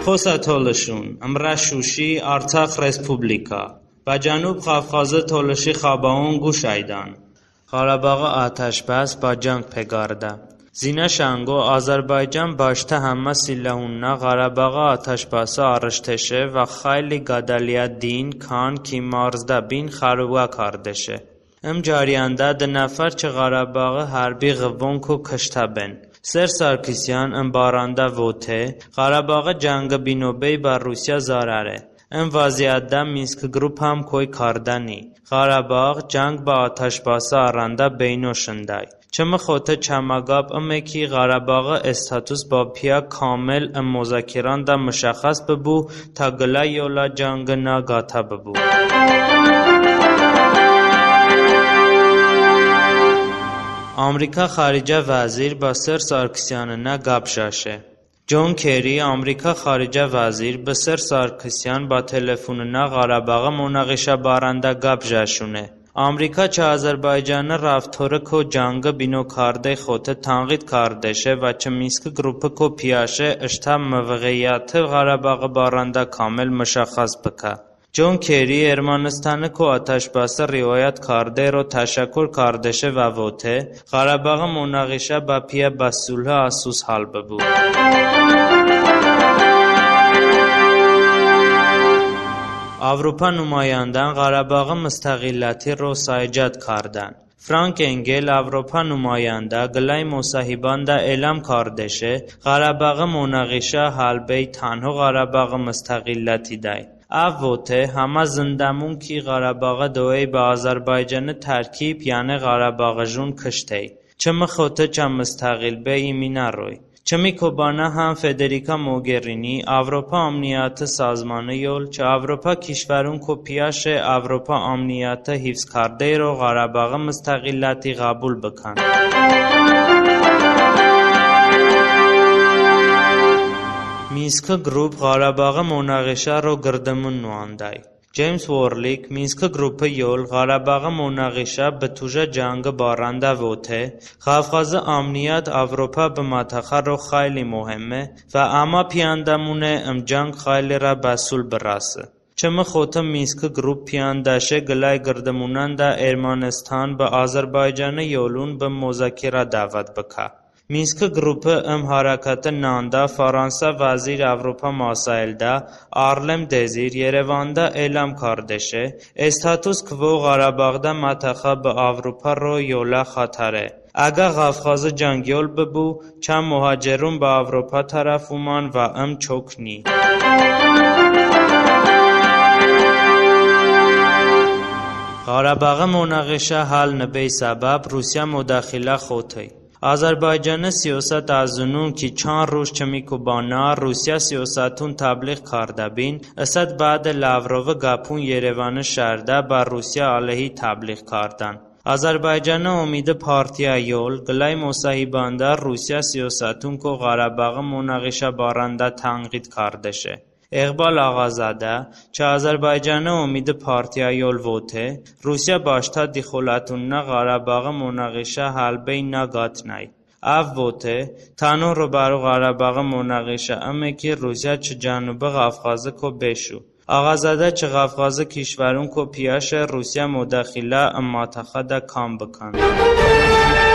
Խոսա Շուշի Արցախ Ռեսպուբլիկա Բաջանուբ Ղավղազը Թոլշի Խաբաուն Գուշայդան Ղարաբաղը աթաշբաս Բաջանք Փեգարդա Զինա Շանգո Ազարբայջան Բաշթա Համմա Սիլլահուննա Ղարաբաղը աթաշբասը Արշթեշե Վա Խայլի Գադալիա Դին Քան Քիմարզդա Բին Խարուվա Քարդեշե Ջարիանդա Դնաֆար Ղարաբաղը Հարբի Ղվոնքո Քշթաբեն Սեր Սարգսյան Ըմբարանդա Ոթե Ղարաբաղը Ջանգբինոբեյ բա Ռուսիա Զարարե Վազիադա Մինսկ գրուպ Քոյ Քարդանի Ղարաբաղ Ջանգ բա աթաշբասը Առանդա Բեյնոշնդայ Չմխոթե Չամագապ Ըմեքի Ղարաբաղը Էսթատուս Բափիա Քամել Մոզակիրանդա Մշախաս բբու Թագլա Յոլա Ջանգնա Գաթա բբու Ամրիկա Խարիջա Վազիր բա Սեր Սարգսյաննա Գաբշաշե Ջոն Քերի Ամրիկա Խարիջա Վազիր բա Սեր Սարգսյան բա Թելեֆոննա Ղարաբաղը Մոնաղիշա Բարանդա Գաբշաշունե Ամրիկա Ադրբեջանը Ռավթորը քո Ջանգը Բինո Քարդե խոթե Թանգիտ Քարդեշե վա Չմինսկ գրուպը քո Փիաշե Ըշթա Մվղեյաթը Ղարաբաղը Բարանդա Քամել Մշախաս բքա Ջոն Քերի Էրմանստանը քո աթաշբասը Ռիոյատ Քարդերո Թաշակոր Քարդեշե վա Ոթե Ղարաբաղը Մոնաղիշա Բափիա Բասուլհա Ասուս Հալբբու Ավրոպա Նումայանդան Ղարաբաղը Մստաղիլաթի Ռոսայջատ Քարդան Ֆրանկ Էնգել Ավրոպա Նումայանդա Գլայ Մոսահիբանդա Էլամ Քարդեշե Ղարաբաղը Մոնաղիշա Հալբեյ Թանհո Ղարաբաղը Մստաղիլաթի դայ Ավոթե համա զնդամունքի Ղարաբաղը դոյ բա Ազարբայջանը Թարքիբ յանը Ղարաբաղը ժուն քշթեյ Չմխոթե չամստաղիլ բե իմինարոյ Չմիքոբանա համ Ֆեդերիկա Մոգերինի Ավրոպա ամնիաթը սազմանը յոլ Չավրոպա քիշվարուն կոպիաշե Ավրոպա ամնիաթը հիվս քարդեյրո Ղարաբաղը մստաղիլատի Ղաբուլ բքան Մինսկը գրուպ Ղարաբաղը Մոնաղիշա ռո գրդմուն նուանդայ Ջեյմս Ուորլիկ Մինսկը գրուպը յոլ Ղարաբաղը Մոնաղիշա բթուժա ջանգը բարանդա ոթե Ղավղազը ամնիատ Ավրոպա բմաթախա ռո խայլի մոհեմե Վա ամա պիանդամունե ջանգ խայլիրա բասուլ բրասը Չմխոթե Մինսկը գրուպ պիանդաշե գլայ գրդմունանդա Էրմանստան բա Ազարբայջանը յոլուն բը մոզակիրա դավատ բքա Մինսկը գրուպը հարակատը նանդա Ֆարանսա Վազիր Ավրոպա Մասայելդա Արլեմ Դեզիր Երևանդա Էլամ Քարդեշե Էսթատուս քվո Ղարաբաղդա Մաթախա բը Ավրոպա ռո յոլա խաթարե Ագա Ղավղազը ջանգյոլ բբու Չամ մոհաջերուն բը Ավրոպա թարաֆուման վա չոքնի Ղարաբաղը Մոնաղիշա հալ նբեյ սաբաբ Ռուսիա մոդախիլա խոթեյ Ադրբեջանը սիոսատ ազունուն ki չան ռուս չմիկոբանա Ռուսիա սիոսատուն թաբլիղ քարդաբին ըսատ բադը Լավրովը գապուն Երևանը շարդա բա Ռուսիա ալեհի թաբլիղ քարդան Ադրբեջանը օմիդը փարտիա յոլ գլայ մոսահիբանդա Ռուսիա սիոսատուն կո Ղարաբաղը Մոնաղիշա բարանդա թանգիտ քարդեշե Էղբալ Աղազադա Ադրբեջանը օմիդը փարտիա յոլ ոթե Ռուսիա բաշթա դիխոլատուննա Ղարաբաղը Մոնաղիշա հալբեյնա գատնայ Ավ ոթե Թանորը բարո Ղարաբաղը Մոնաղիշա ըմեքի Ռուսիա չջանուբը Ղավղազը քո բեշու Աղազադա Ղավղազը քիշվարուն քո փիաշը Ռուսիա մոդախիլա ըմմաթախադա քան բքան